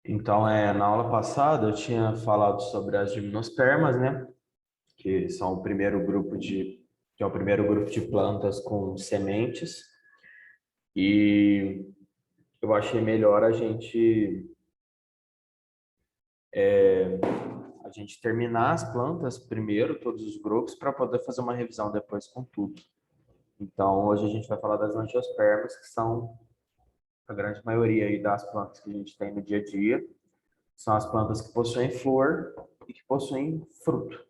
Então, na aula passada eu tinha falado sobre as gimnospermas, né? Que são o primeiro grupo que é o primeiro grupo de plantas com sementes. E eu achei melhor a gente terminar as plantas primeiro, todos os grupos, para poder fazer uma revisão depois com tudo. Então, hoje a gente vai falar das angiospermas, que são a grande maioria aí das plantas que a gente tem no dia a dia. São as plantas que possuem flor e que possuem fruto.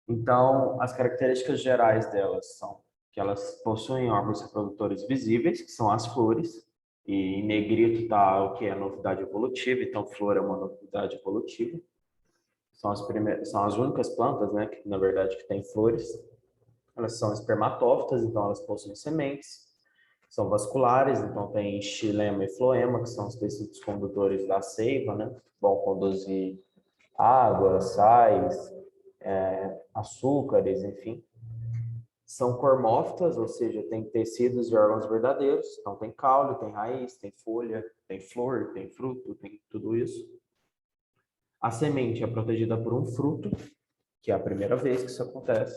Então, as características gerais delas são que elas possuem órgãos reprodutores visíveis, que são as flores, e em negrito está o que é novidade evolutiva, então flor é uma novidade evolutiva. São as únicas plantas, né, que na verdade que têm flores. Elas são espermatófitas, então elas possuem sementes. São vasculares, então tem xilema e floema, que são os tecidos condutores da seiva, né, que vão conduzir água, sais, açúcares, enfim. São cormófitas, ou seja, tem tecidos e órgãos verdadeiros. Então tem caule, tem raiz, tem folha, tem flor, tem fruto, tem tudo isso. A semente é protegida por um fruto, que é a primeira vez que isso acontece.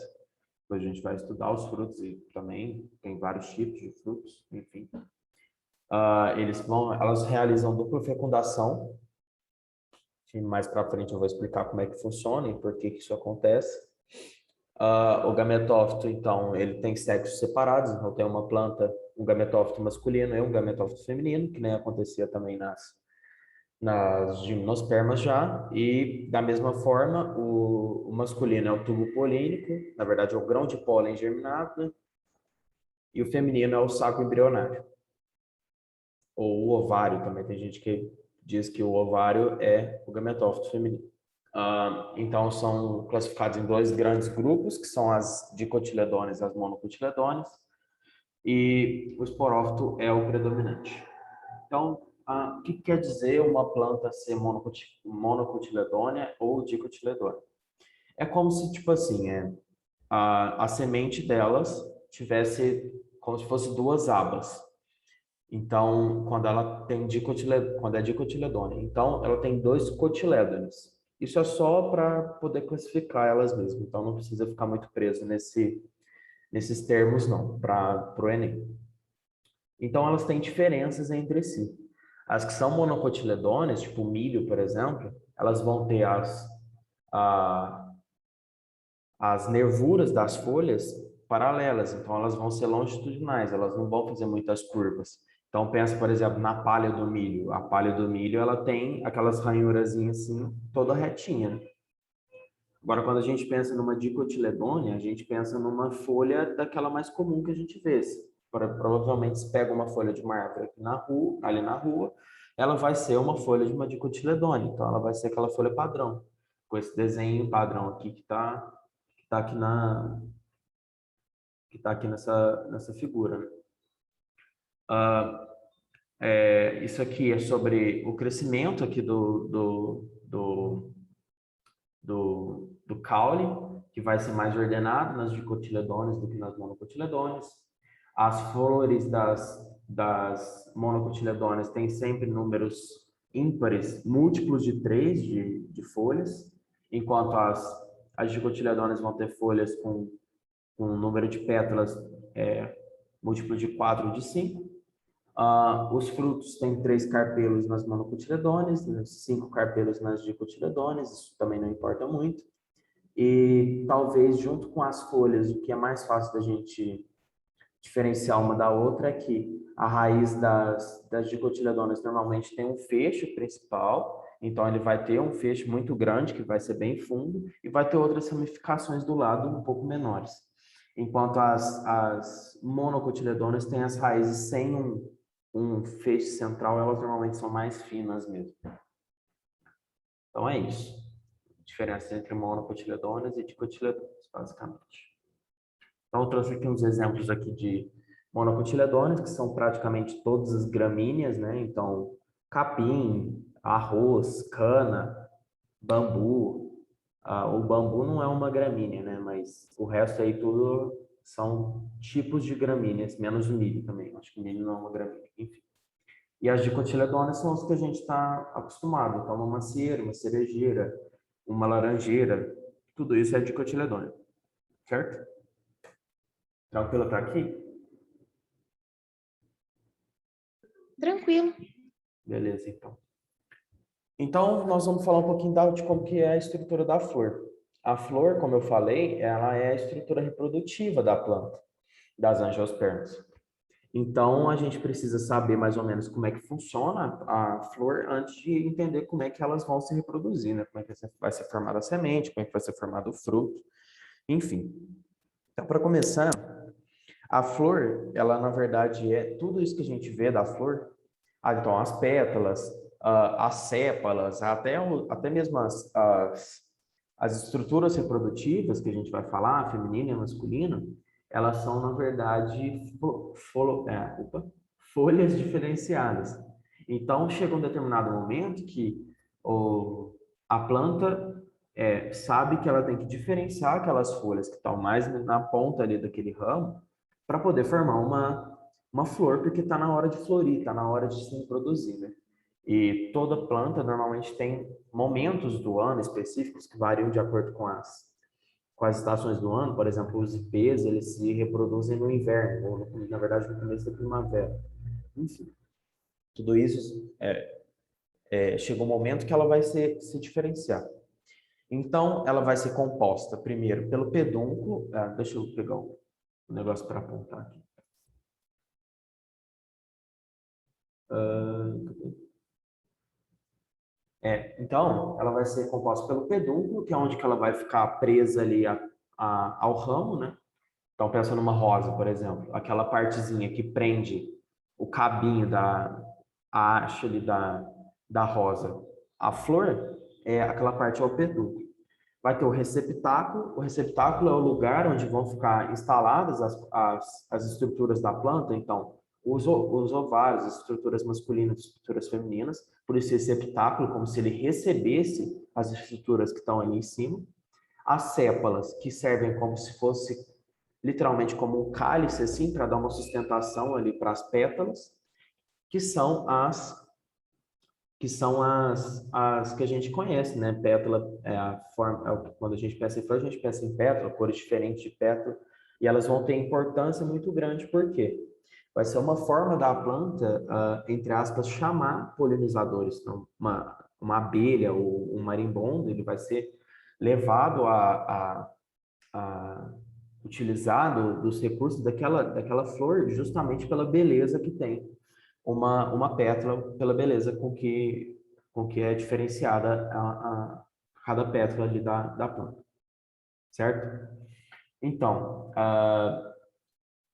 Depois a gente vai estudar os frutos e também tem vários tipos de frutos, enfim. Elas realizam dupla fecundação. Mais para frente eu vou explicar como é que funciona e por que isso acontece. O gametófito, então, ele tem sexos separados, então tem uma planta, um gametófito masculino e um gametófito feminino, que nem acontecia também nas gimnospermas já, e da mesma forma, o masculino é o tubo polínico, na verdade é o grão de pólen germinado, né? E o feminino é o saco embrionário, ou o ovário também, tem gente que diz que o ovário é o gametófito feminino. Então, são classificados em dois grandes grupos, que são as dicotiledôneas e as monocotiledôneas, e o esporófito é o predominante. Então, o que quer dizer uma planta ser monocotiledônea ou dicotiledônea? É como se, tipo assim, a semente delas tivesse como se fosse duas abas. Então, quando é dicotiledônea, então ela tem dois cotilédones. Isso é só para poder classificar elas mesmas. Então, não precisa ficar muito preso nesses termos, não, para o Enem. Então, elas têm diferenças entre si. As que são monocotiledôneas, tipo o milho, por exemplo, elas vão ter a- as nervuras das folhas paralelas, então elas vão ser longitudinais, elas não vão fazer muitas curvas. Então pensa, por exemplo, na palha do milho. A palha do milho, ela tem aquelas ranhurazinhas assim, toda retinha, né? Agora, quando a gente pensa numa dicotiledônea, a gente pensa numa folha daquela mais comum que a gente vê. Provavelmente, se pega uma folha de uma árvore aqui ali na rua, ela vai ser uma folha de uma dicotiledônea. Então, ela vai ser aquela folha padrão, com esse desenho padrão aqui que tá aqui nessa figura, né? Ah, isso aqui é sobre o crescimento aqui do caule, que vai ser mais ordenado nas dicotiledôneas do que nas monocotiledôneas. As flores das monocotiledôneas têm sempre números ímpares, múltiplos de 3 de folhas, enquanto as dicotiledôneas vão ter folhas com um número de pétalas múltiplo de 4 ou de 5. Os frutos têm 3 carpelos nas monocotiledôneas, né, 5 carpelos nas dicotiledôneas, isso também não importa muito. E talvez junto com as folhas, o que é mais fácil da gente diferenciar uma da outra é que a raiz das dicotiledôneas normalmente tem um feixe principal, então ele vai ter um feixe muito grande, que vai ser bem fundo, e vai ter outras ramificações do lado um pouco menores. Enquanto as monocotiledôneas têm as raízes sem um feixe central, elas normalmente são mais finas mesmo. Então é isso. A diferença entre monocotiledôneas e dicotiledôneas, basicamente. Então eu trouxe aqui uns exemplos aqui de monocotiledôneas, que são praticamente todas as gramíneas, né? Então, capim, arroz, cana, bambu. O bambu não é uma gramínea, né? Mas o resto aí tudo são tipos de gramíneas, menos o milho também. Acho que o milho não é uma gramínea, enfim. E as dicotiledôneas são as que a gente está acostumado. Então, uma macieira, uma cerejeira, uma laranjeira, tudo isso é dicotiledônea, certo? Tranquilo até aqui? Tranquilo. Beleza, então. Então, nós vamos falar um pouquinho de como que é a estrutura da flor. A flor, como eu falei, ela é a estrutura reprodutiva da planta, das angiospermas. Então, a gente precisa saber mais ou menos como é que funciona a flor antes de entender como é que elas vão se reproduzir, né? Como é que vai ser formada a semente, como é que vai ser formado o fruto, enfim. Então, para começar, a flor, ela na verdade é tudo isso que a gente vê da flor. Então, as pétalas, as sépalas, até mesmo as estruturas reprodutivas que a gente vai falar, feminina e masculina, elas são, na verdade, folhas diferenciadas. Então, chega um determinado momento que a planta sabe que ela tem que diferenciar aquelas folhas que estão mais na ponta ali daquele ramo para poder formar uma flor, porque está na hora de florir, está na hora de se reproduzir, né? E toda planta normalmente tem momentos do ano específicos que variam de acordo com as estações do ano. Por exemplo, os ipês, eles se reproduzem no inverno, ou na verdade no começo da primavera. Enfim, tudo isso chega um momento que ela vai se diferenciar. Então, ela vai ser composta primeiro pelo pedúnculo. Deixa eu pegar um negócio para apontar aqui. Então, ela vai ser composta pelo pedúnculo, que é onde que ela vai ficar presa ali ao ramo, né? Então, pensa numa rosa, por exemplo, aquela partezinha que prende o cabinho a haste ali da rosa. A flor é aquela parte ao pedúnculo. Vai ter o receptáculo é o lugar onde vão ficar instaladas as estruturas da planta, então, os ovários, as estruturas masculinas, as estruturas femininas, por esse receptáculo, como se ele recebesse as estruturas que estão ali em cima. As sépalas, que servem como se fosse literalmente como um cálice, assim, para dar uma sustentação ali para as pétalas, que são as que a gente conhece, né? Pétala é a forma, quando a gente pensa em flor, a gente pensa em pétala, cores diferentes de pétala, e elas vão ter importância muito grande, por quê? Vai ser uma forma da planta, entre aspas, chamar polinizadores. Então, uma abelha ou um marimbondo, ele vai ser levado a utilizar dos recursos daquela flor justamente pela beleza que tem uma pétala, pela beleza com que é diferenciada cada pétala ali da planta, certo? Então,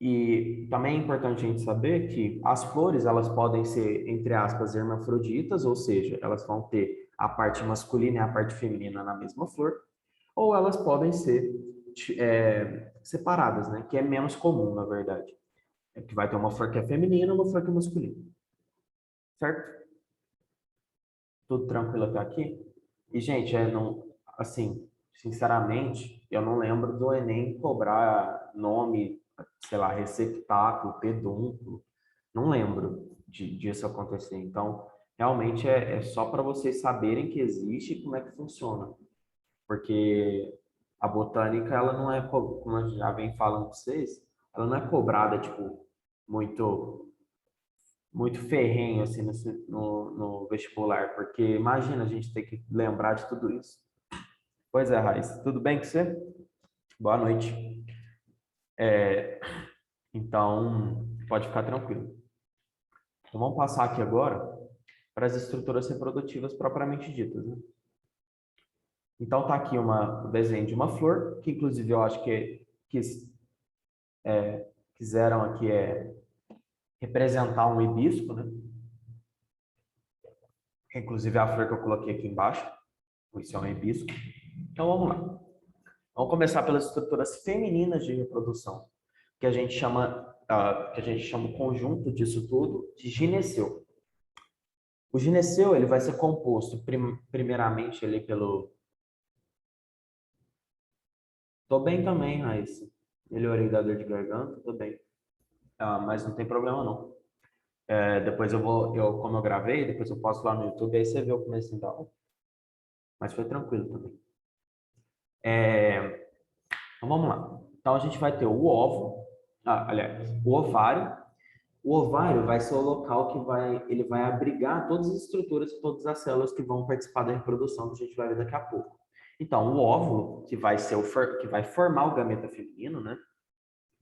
e também é importante a gente saber que as flores, elas podem ser, entre aspas, hermafroditas, ou seja, elas vão ter a parte masculina e a parte feminina na mesma flor, ou elas podem ser separadas, né? Que é menos comum, na verdade. É que vai ter uma flor que é feminina e uma flor que é masculina, certo? Tudo tranquilo até aqui? E, gente, não, assim, sinceramente, eu não lembro do Enem cobrar nome, sei lá, receptáculo, pedúnculo. Não lembro disso acontecer. Então, realmente é só para vocês saberem que existe e como é que funciona. Porque a botânica, ela não é, como eu já venho falando para vocês, ela não é cobrada, tipo, muito muito ferrenho assim no vestibular, porque imagina a gente ter que lembrar de tudo isso. Pois é, Raíssa, tudo bem com você? Boa noite. Então, pode ficar tranquilo. Então, vamos passar aqui agora para as estruturas reprodutivas propriamente ditas, né? Então, tá aqui um desenho de uma flor, que inclusive eu acho que quiseram aqui representar um hibisco, né? Inclusive a flor que eu coloquei aqui embaixo, isso é um hibisco. Então, vamos lá. Vamos começar pelas estruturas femininas de reprodução, que a gente chama o conjunto disso tudo de gineceu. O gineceu, ele vai ser composto primeiramente ali pelo... Tô bem também, Raíssa. Melhorei da dor de garganta, tô bem. Mas não tem problema não. Depois como eu gravei, depois eu posto lá no YouTube, aí você vê o começo da aula. Mas foi tranquilo também. Então vamos lá. Então a gente vai ter o óvulo, aliás, o ovário. O ovário vai ser o local ele vai abrigar todas as estruturas, todas as células que vão participar da reprodução, que a gente vai ver daqui a pouco. Então, o óvulo, que vai ser que vai formar o gameta feminino, né?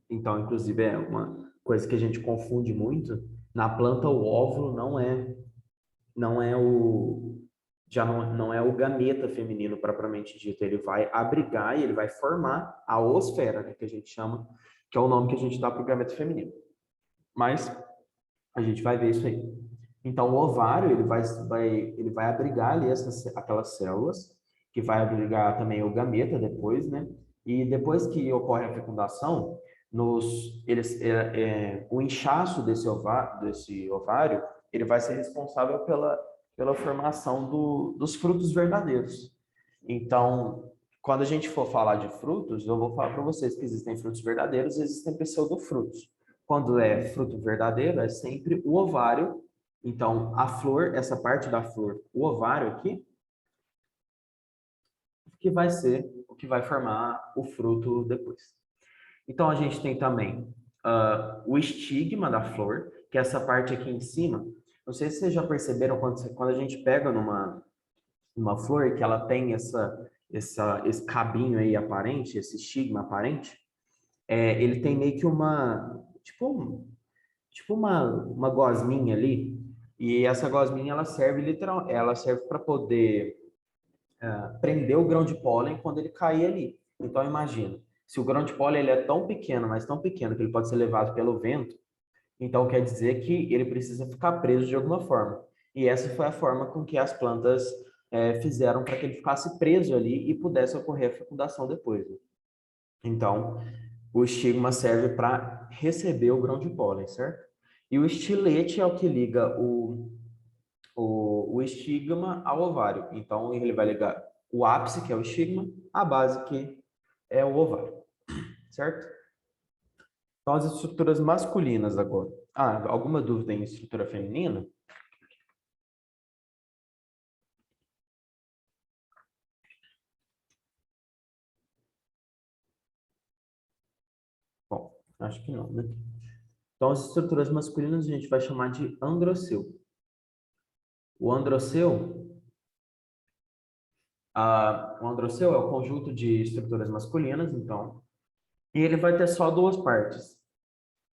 Então, inclusive, é uma coisa que a gente confunde muito. Na planta, o óvulo não é o, já não é o gameta feminino propriamente dito. Ele vai abrigar e ele vai formar a oosfera, né, que a gente chama, que é o nome que a gente dá para o gameta feminino. Mas a gente vai ver isso aí. Então, o ovário, ele vai abrigar ali aquelas células, que vai abrigar também o gameta depois, né? E depois que ocorre a fecundação, o inchaço desse ovário, ele vai ser responsável pela formação dos frutos verdadeiros. Então, quando a gente for falar de frutos, eu vou falar para vocês que existem frutos verdadeiros e existem pseudofrutos. Quando é fruto verdadeiro, é sempre o ovário. Então, a flor, essa parte da flor, o ovário aqui, que vai ser o que vai formar o fruto depois. Então, a gente tem também o estigma da flor, que é essa parte aqui em cima. Não sei se vocês já perceberam quando a gente pega numa flor que ela tem esse cabinho aí aparente, esse estigma aparente, ele tem meio que tipo uma gosminha ali, e essa gosminha ela serve para poder prender o grão de pólen quando ele cair ali. Então imagina, se o grão de pólen ele é tão pequeno, mas tão pequeno que ele pode ser levado pelo vento, então quer dizer que ele precisa ficar preso de alguma forma. E essa foi a forma com que as plantas fizeram para que ele ficasse preso ali e pudesse ocorrer a fecundação depois, né? Então, o estigma serve para receber o grão de pólen, certo? E o estilete é o que liga o estigma ao ovário. Então, ele vai ligar o ápice, que é o estigma, a base, que é o ovário, certo? Então, as estruturas masculinas agora. Alguma dúvida em estrutura feminina? Bom, acho que não, né? Então, as estruturas masculinas a gente vai chamar de androceu. O androceu, o androceu é o conjunto de estruturas masculinas, então, e ele vai ter só duas partes.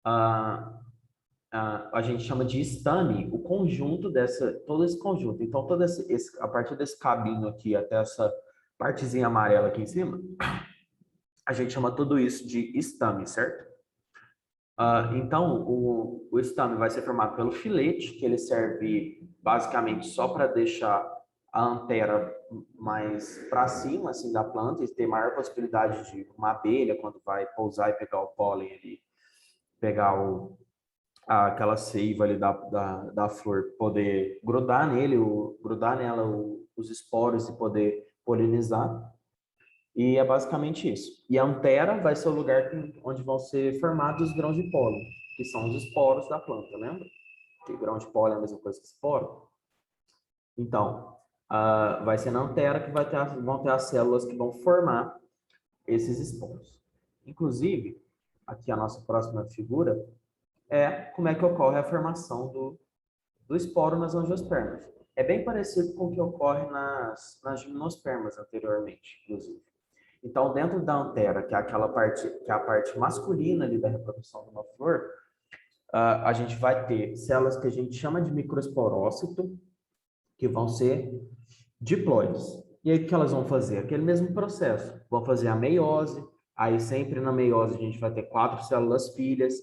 A gente chama de estame, o conjunto todo esse conjunto. Então, a partir desse cabinho aqui até essa partezinha amarela aqui em cima, a gente chama tudo isso de estame, certo? Então, o estame vai ser formado pelo filete, que ele serve basicamente só para deixar a antera mais para cima assim da planta e ter maior possibilidade de uma abelha quando vai pousar e pegar o pólen ali, pegar aquela seiva ali da flor, poder grudar grudar nela os esporos e poder polinizar. E é basicamente isso. E a antera vai ser o lugar onde vão ser formados os grãos de pólen, que são os esporos da planta, lembra? Que grão de pólen é a mesma coisa que esporo. Então, vai ser na antera que vão ter as células que vão formar esses esporos. Inclusive, aqui a nossa próxima figura é como é que ocorre a formação do esporo nas angiospermas. É bem parecido com o que ocorre nas gimnospermas anteriormente, inclusive. Então, dentro da antera, que é aquela parte, que é a parte masculina ali da reprodução de uma flor, a gente vai ter células que a gente chama de microesporócito, que vão ser diploides. E aí, o que elas vão fazer? Aquele mesmo processo. Vão fazer a meiose, aí sempre na meiose a gente vai ter 4 células filhas.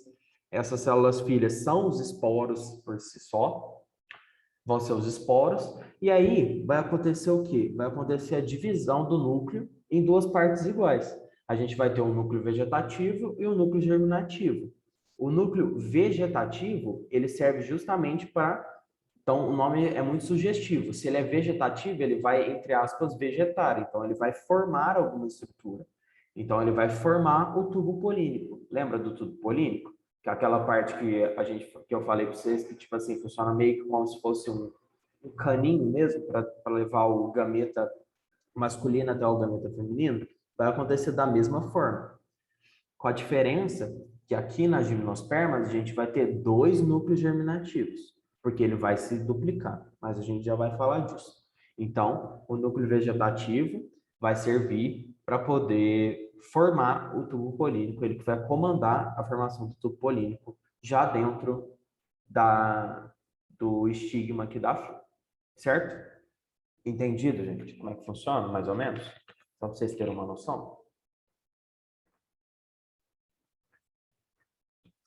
Essas células filhas são os esporos por si só, vão ser os esporos, e aí vai acontecer o quê? Vai acontecer a divisão do núcleo em duas partes iguais. A gente vai ter um núcleo vegetativo e um núcleo germinativo. O núcleo vegetativo, ele serve justamente para... Então, o nome é muito sugestivo. Se ele é vegetativo, ele vai, entre aspas, vegetar. Então, ele vai formar alguma estrutura. Então, ele vai formar o tubo polínico. Lembra do tubo polínico? que é aquela parte que eu falei para vocês, que tipo assim, funciona meio que como se fosse um caninho mesmo, para levar o gameta masculino até o gameta feminino, vai acontecer da mesma forma. Com a diferença que aqui nas gimnospermas a gente vai ter 2 núcleos germinativos, porque ele vai se duplicar, mas a gente já vai falar disso. Então, o núcleo vegetativo vai servir para poder formar o tubo polínico, ele que vai comandar a formação do tubo polínico já dentro do estigma aqui da flor, certo? Entendido, gente? Como é que funciona, mais ou menos? Só para vocês terem uma noção.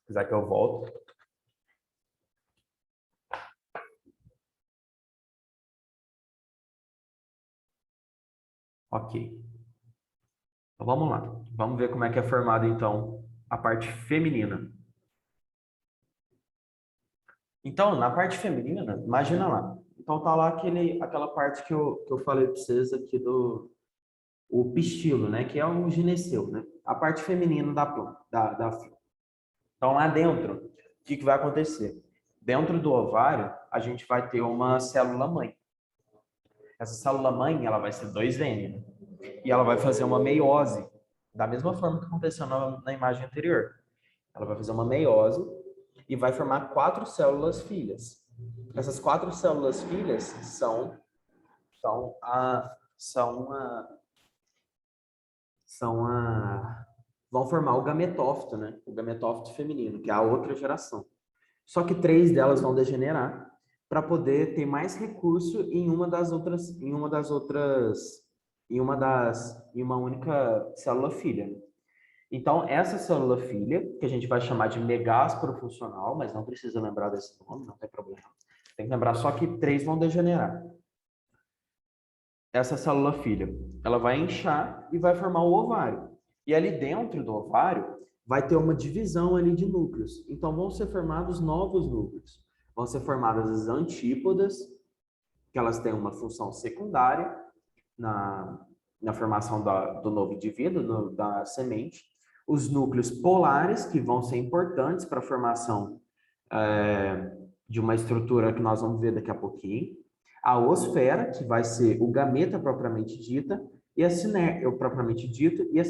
Se quiser que eu volto. Ok. Então, vamos lá. Vamos ver como é que é formada, então, a parte feminina. Então, na parte feminina, imagina lá. Então, tá lá aquela parte que eu falei para vocês aqui o pistilo, né? Que é o gineceu, né? A parte feminina da planta, da flor. Então, lá dentro, o que vai acontecer? Dentro do ovário, a gente vai ter uma célula-mãe. Essa célula-mãe, ela vai ser 2N, né? E ela vai fazer uma meiose, da mesma forma que aconteceu na imagem anterior. Ela vai fazer uma meiose e vai formar 4 células filhas. Essas 4 células filhas vão formar o gametófito, né? O gametófito feminino, que é a outra geração. Só que 3 delas vão degenerar para poder ter mais recurso em uma única célula filha. Então, essa célula filha, que a gente vai chamar de megásporo funcional, mas não precisa lembrar desse nome, não tem problema. Tem que lembrar só que 3 vão degenerar. Essa célula filha, ela vai inchar e vai formar o ovário. E ali dentro do ovário vai ter uma divisão ali de núcleos. Então vão ser formados novos núcleos. Vão ser formadas as antípodas, que elas têm uma função secundária na formação do novo indivíduo, da semente. Os núcleos polares, que vão ser importantes para a formação de uma estrutura que nós vamos ver daqui a pouquinho. A oosfera, que vai ser o gameta propriamente dita, e as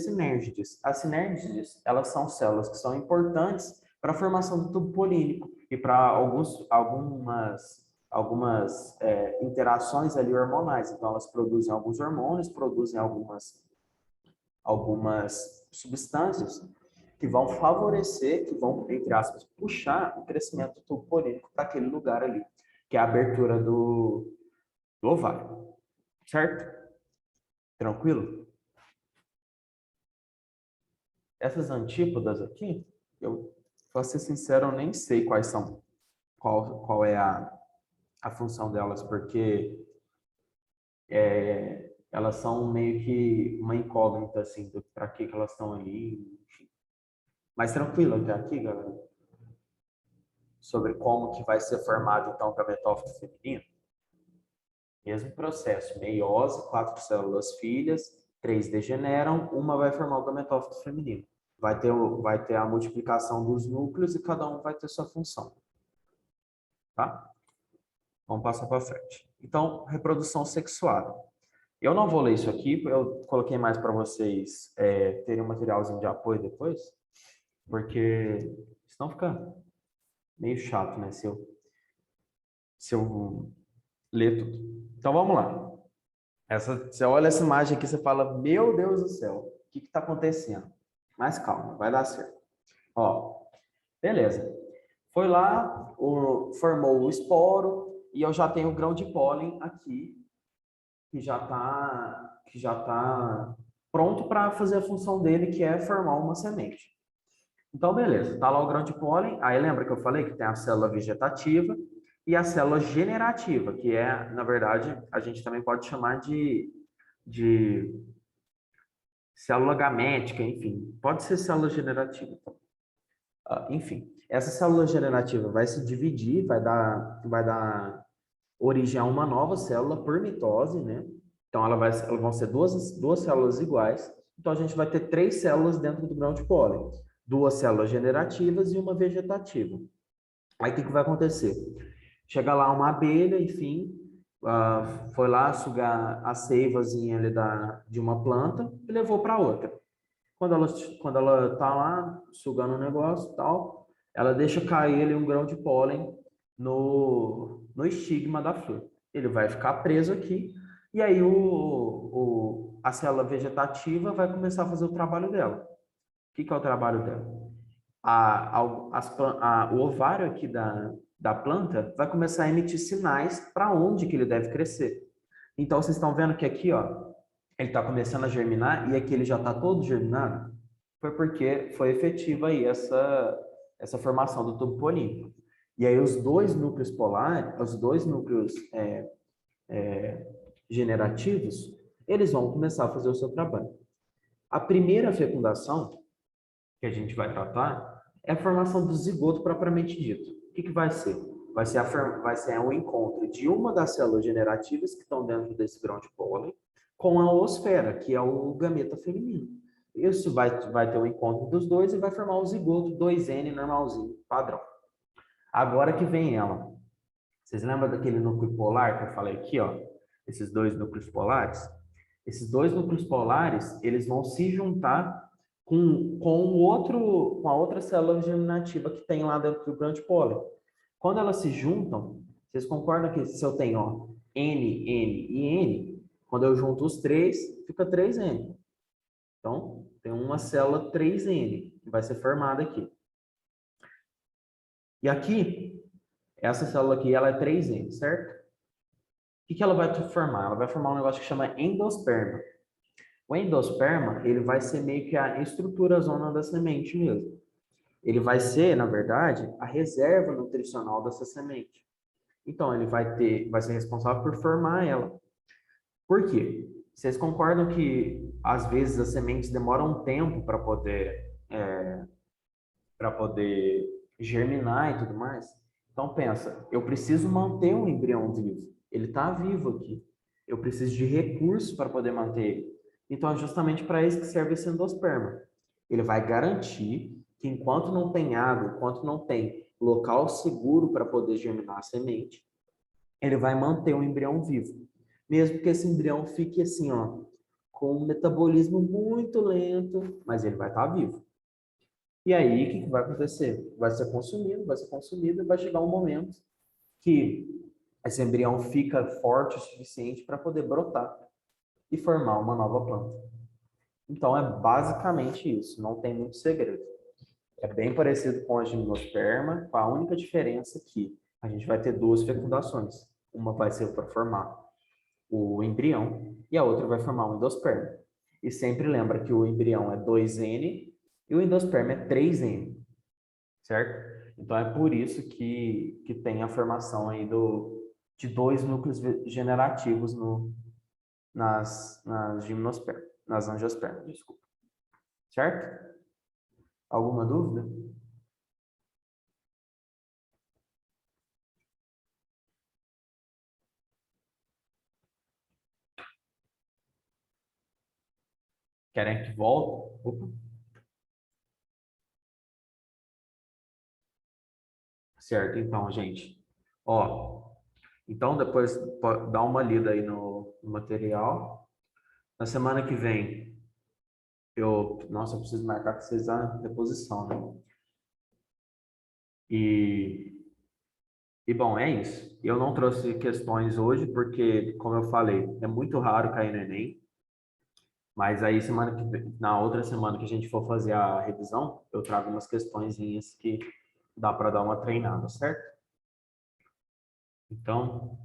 sinérgides. As sinérgides, elas são células que são importantes para a formação do tubo polínico e para algumas interações ali hormonais. Então, elas produzem alguns hormônios, produzem algumas substâncias que vão favorecer, que vão, entre aspas, puxar o crescimento do tubo polínico para aquele lugar ali, que é a abertura do ovário. Certo? Tranquilo? Essas antípodas aqui, para ser sincero, eu nem sei quais são, qual é a função delas, porque elas são meio que uma incógnita, assim, para que elas estão ali, enfim. Mas tranquilo até aqui, galera? Sobre como que vai ser formado, então, o gametófito feminino. Mesmo processo, meiose, 4 células filhas, 3 degeneram, uma vai formar o gametófito feminino. Vai ter a multiplicação dos núcleos e cada um vai ter sua função. Tá? Vamos passar para frente. Então, reprodução sexuada. Eu não vou ler isso aqui, eu coloquei mais para vocês terem um materialzinho de apoio depois, porque senão fica meio chato, né? Se eu ler tudo. Então, vamos lá. Você olha essa imagem aqui, você fala, meu Deus do céu, o que está acontecendo? Mas calma, vai dar certo. Ó, beleza. Foi lá, formou o esporo, e eu já tenho o grão de pólen aqui, que já tá pronto para fazer a função dele, que é formar uma semente. Então, beleza. Tá lá o grão de pólen. Aí lembra que eu falei que tem a célula vegetativa e a célula generativa, que é, na verdade, a gente também pode chamar de célula gamética, enfim. Pode ser célula generativa. Enfim, essa célula generativa vai se dividir, vai dar origem a uma nova célula por mitose, né? Então, elas vão ser duas células iguais. Então, a gente vai ter 3 células dentro do grão de pólen. 2 células generativas e uma vegetativa. Aí o que vai acontecer? Chega lá uma abelha, enfim, foi lá sugar a seivazinha ali de uma planta e levou para outra. Quando ela tá lá sugando o negócio e tal, ela deixa cair ali um grão de pólen no estigma da flor. Ele vai ficar preso aqui e aí a célula vegetativa vai começar a fazer o trabalho dela. O que é o trabalho dela? O ovário aqui da planta vai começar a emitir sinais para onde que ele deve crescer. Então, vocês estão vendo que aqui, ó, ele está começando a germinar e aqui ele já está todo germinado? Foi porque foi efetiva aí essa formação do tubo polínico. E aí os dois núcleos polares, os dois núcleos generativos, eles vão começar a fazer o seu trabalho. A primeira fecundação que a gente vai tratar é a formação do zigoto propriamente dito. O que vai ser? Vai ser o encontro de uma das células generativas que estão dentro desse grão de pólen com a oosfera, que é o gameta feminino. Isso vai ter o encontro dos dois e vai formar o zigoto 2N normalzinho, padrão. Agora que vem ela. Vocês lembram daquele núcleo polar que eu falei aqui, ó? Esses dois núcleos polares? Esses dois núcleos polares, eles vão se juntar com a outra célula germinativa que tem lá dentro do grão de pólen. Quando elas se juntam, vocês concordam que se eu tenho, ó, N, N e N, quando eu junto os três, fica 3N. Então, tem uma célula 3N que vai ser formada aqui. E aqui, essa célula aqui, ela é 3N, certo? O que ela vai formar? Ela vai formar um negócio que chama endosperma. O endosperma, ele vai ser meio que a estrutura zona da semente mesmo. Ele vai ser, na verdade, a reserva nutricional dessa semente. Então, ele vai ser responsável por formar ela. Por quê? Vocês concordam que, às vezes, as sementes demoram um tempo para poder germinar e tudo mais? Então, pensa, eu preciso manter o embrião vivo. Ele está vivo aqui. Eu preciso de recursos para poder manter ele. Então, é justamente para isso que serve esse endosperma. Ele vai garantir que enquanto não tem água, enquanto não tem local seguro para poder germinar a semente, ele vai manter o embrião vivo. Mesmo que esse embrião fique assim, ó, com um metabolismo muito lento, mas ele vai estar vivo. E aí, o que vai acontecer? Vai ser consumido, e vai chegar um momento que esse embrião fica forte o suficiente para poder brotar e formar uma nova planta. Então, é basicamente isso, não tem muito segredo. É bem parecido com a gimnosperma, com a única diferença que a gente vai ter 2 fecundações. Uma vai ser para formar o embrião e a outra vai formar o endosperma. E sempre lembra que o embrião é 2N e o endosperma é 3N, certo? Então, é por isso que tem a formação aí de 2 núcleos generativos nas angiospermas, desculpa. Certo? Alguma dúvida? Querem que volte? Opa. Certo, então, gente. Ó, então depois dá uma lida aí no material. Na semana que vem, nossa, eu preciso marcar com vocês a reposição, né? Bom, é isso. Eu não trouxe questões hoje, porque, como eu falei, é muito raro cair no Enem. Mas aí, na outra semana que a gente for fazer a revisão, eu trago umas questõezinhas que dá para dar uma treinada, certo? Então,